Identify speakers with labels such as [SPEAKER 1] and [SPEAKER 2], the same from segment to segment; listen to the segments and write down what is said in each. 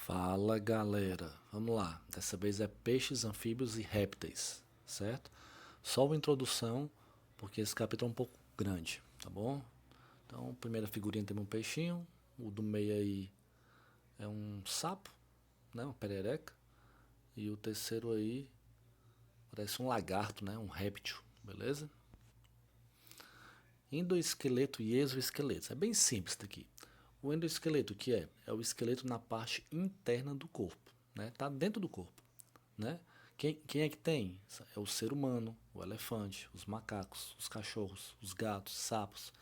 [SPEAKER 1] Fala galera, vamos lá. Dessa vez é peixes, anfíbios e répteis, certo? Só uma introdução, porque esse capítulo é um pouco grande, tá bom? Então, primeira figurinha tem um peixinho, o do meio aí é um sapo, né? Uma perereca, e o terceiro aí parece um lagarto, né? Um réptil, beleza? Endoesqueleto e exoesqueleto. É bem simples isso daqui. O endoesqueleto, o que é? É o esqueleto na parte interna do corpo, né? Tá dentro do corpo, né? Quem é que tem? É o ser humano, o elefante, os macacos, os cachorros, os gatos, sapos,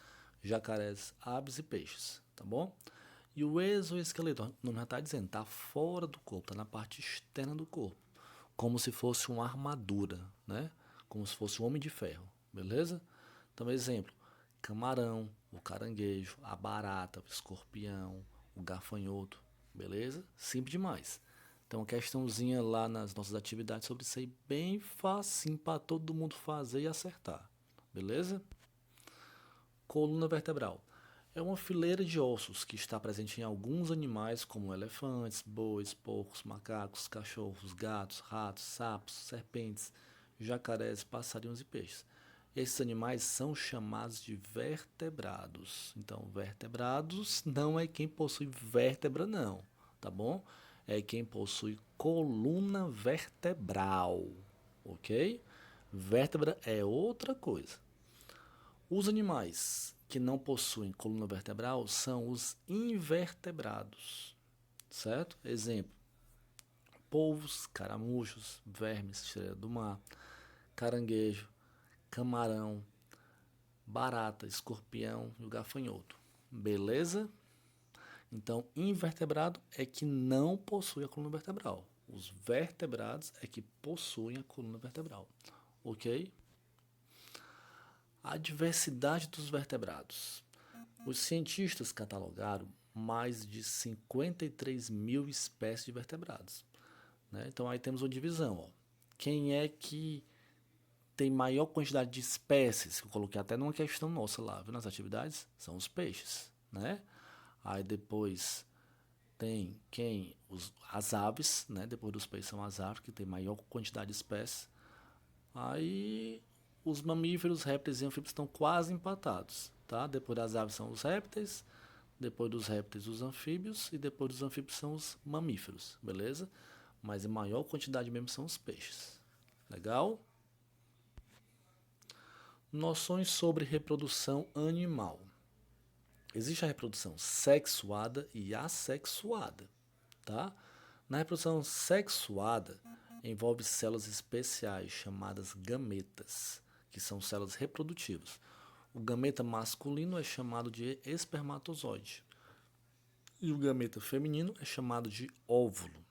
[SPEAKER 1] jacarés, aves e peixes, tá bom? E o exoesqueleto, o nome já está dizendo, está fora do corpo, está na parte externa do corpo, como se fosse uma armadura, né? Como se fosse um homem de ferro, beleza? Então, exemplo, camarão, o caranguejo, a barata, o escorpião, o gafanhoto, beleza? Simples demais. Então, uma questãozinha lá nas nossas atividades sobre isso aí, bem facinho para todo mundo fazer e acertar, beleza? Coluna vertebral. É uma fileira de ossos que está presente em alguns animais, como elefantes, bois, porcos, macacos, cachorros, gatos, ratos, sapos, serpentes, jacarés, passarinhos e peixes. Esses animais são chamados de vertebrados. Então, vertebrados não é quem possui vértebra, não, tá bom? É quem possui coluna vertebral, ok? Vértebra é outra coisa. Os animais que não possuem coluna vertebral são os invertebrados, certo? Exemplo: polvos, caramujos, vermes, estrela do mar, caranguejo, camarão, barata, escorpião e o gafanhoto. Beleza? Então, invertebrado é que não possui a coluna vertebral. Os vertebrados é que possuem a coluna vertebral. Ok? A diversidade dos vertebrados. Os cientistas catalogaram mais de 53 mil espécies de vertebrados, né? Então aí temos uma divisão. Ó. Quem é que tem maior quantidade de espécies, que eu coloquei até numa questão nossa lá, viu, nas atividades, são os peixes, né? Aí depois tem as aves, né? Depois dos peixes são as aves, que tem maior quantidade de espécies. Aí os mamíferos, répteis e anfíbios estão quase empatados, tá? Depois das aves são os répteis, depois dos répteis os anfíbios e depois dos anfíbios são os mamíferos, beleza? Mas em maior quantidade mesmo são os peixes. Legal? Noções sobre reprodução animal. Existe a reprodução sexuada e assexuada, tá? Na reprodução sexuada, envolve células especiais chamadas gametas, que são células reprodutivas. O gameta masculino é chamado de espermatozoide e o gameta feminino é chamado de óvulo.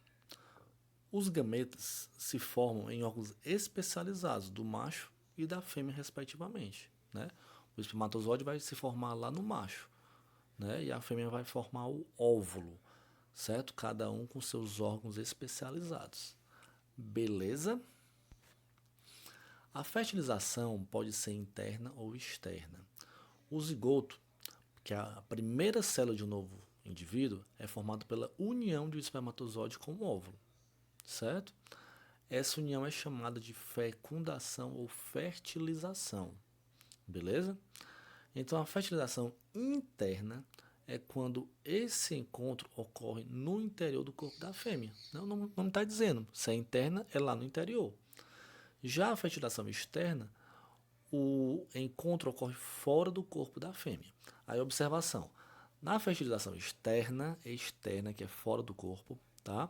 [SPEAKER 1] Os gametas se formam em órgãos especializados do macho e da fêmea, respectivamente, né? O espermatozoide vai se formar lá no macho, né? E a fêmea vai formar o óvulo, certo? Cada um com seus órgãos especializados. Beleza? A fertilização pode ser interna ou externa. O zigoto, que é a primeira célula de um novo indivíduo, é formado pela união de um espermatozoide com o óvulo, certo? Essa união é chamada de fecundação ou fertilização, beleza? Então, a fertilização interna é quando esse encontro ocorre no interior do corpo da fêmea. Não está dizendo. Se é interna, é lá no interior. Já a fertilização externa, o encontro ocorre fora do corpo da fêmea. Aí, observação. Na fertilização externa, que é fora do corpo, tá?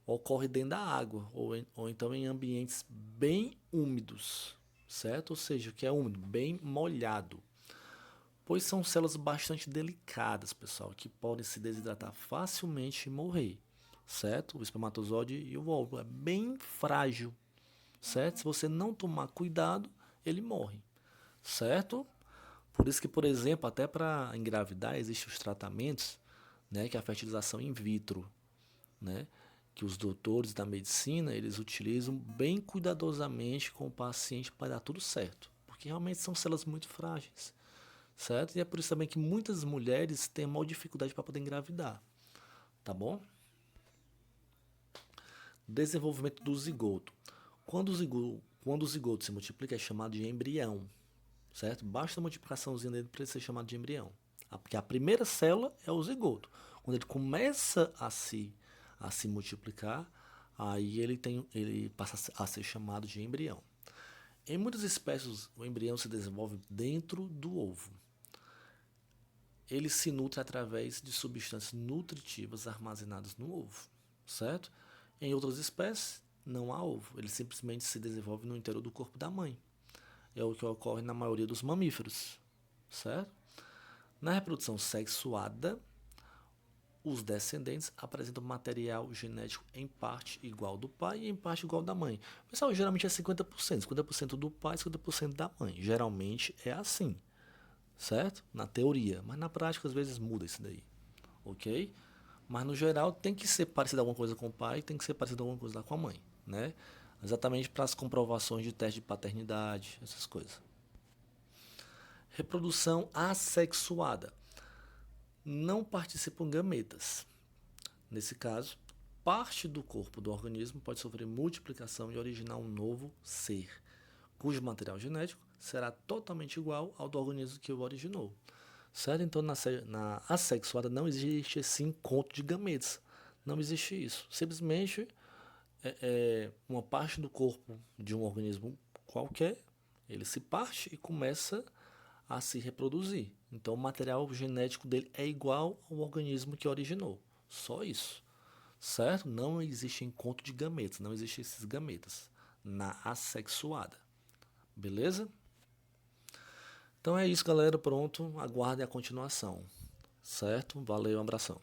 [SPEAKER 1] Ocorre dentro da água ou então em ambientes bem úmidos, certo? Ou seja, o que é úmido, bem molhado. Pois são células bastante delicadas, pessoal, que podem se desidratar facilmente e morrer, certo? O espermatozoide e o óvulo é bem frágil, certo? Se você não tomar cuidado, ele morre, certo? Por isso que, por exemplo, até para engravidar existem os tratamentos, né, que é a fertilização in vitro, né, que os doutores da medicina eles utilizam bem cuidadosamente com o paciente para dar tudo certo, porque realmente são células muito frágeis, certo? E é por isso também que muitas mulheres têm maior dificuldade para poder engravidar, tá bom? Desenvolvimento do zigoto. Quando o zigoto se multiplica, é chamado de embrião, certo? Basta a multiplicaçãozinha dele para ele ser chamado de embrião. Porque a primeira célula é o zigoto. Quando ele começa a se multiplicar, aí ele passa a ser chamado de embrião. Em muitas espécies, o embrião se desenvolve dentro do ovo. Ele se nutre através de substâncias nutritivas armazenadas no ovo, certo? Em outras espécies, não há ovo. Ele simplesmente se desenvolve no interior do corpo da mãe. É o que ocorre na maioria dos mamíferos, certo? Na reprodução sexuada, os descendentes apresentam material genético em parte igual do pai e em parte igual da mãe. Pessoal, geralmente é 50%, 50% do pai e 50% da mãe. Geralmente é assim, certo? Na teoria, mas na prática às vezes muda isso daí, ok? Mas no geral tem que ser parecido alguma coisa com o pai, tem que ser parecido alguma coisa com a mãe, né? Exatamente para as comprovações de teste de paternidade, essas coisas. Reprodução assexuada. Não participam gametas. Nesse caso, parte do corpo do organismo pode sofrer multiplicação e originar um novo ser, cujo material genético será totalmente igual ao do organismo que o originou. Certo? Então, na assexuada não existe esse encontro de gametas. Não existe isso. Simplesmente uma parte do corpo de um organismo qualquer, ele se parte e começa a se reproduzir. Então, o material genético dele é igual ao organismo que originou. Só isso. Certo? Não existe encontro de gametas, não existem esses gametas na assexuada. Beleza? Então é isso, galera. Pronto. Aguardem a continuação. Certo? Valeu, um abração.